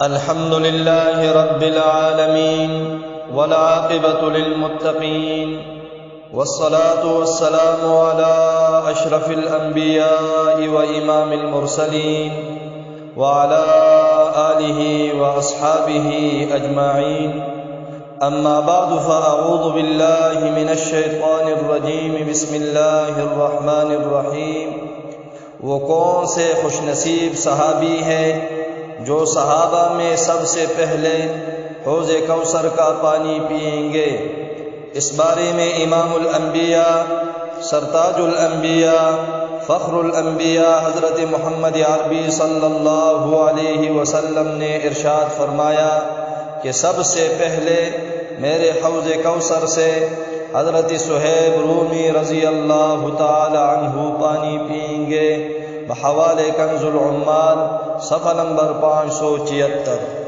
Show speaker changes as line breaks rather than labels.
الحمد لله رب العالمين والعاقبة للمتقين والصلاة والسلام على أشرف الأنبياء وإمام المرسلين وعلى آله وأصحابه أجمعين. أما بعد فأعوذ بالله من الشيطان الرجيم. بسم الله الرحمن الرحيم. وہ کون سے خوش نصیب صحابی ہیں جو صحابہ میں سب سے پہلے حوض کوثر کا پانی پئیں گے؟ اس بارے میں امام الانبیاء، سرتاج الانبیاء، فخر الانبیاء حضرت محمد عربی صلی اللہ علیہ وسلم نے ارشاد فرمایا کہ سب سے پہلے میرے حوض کوثر سے حضرت صہیب رومی رضی اللہ تعالی عنہ پانی پئیں گے، بحوالے کنز العمال صفحہ نمبر 576۔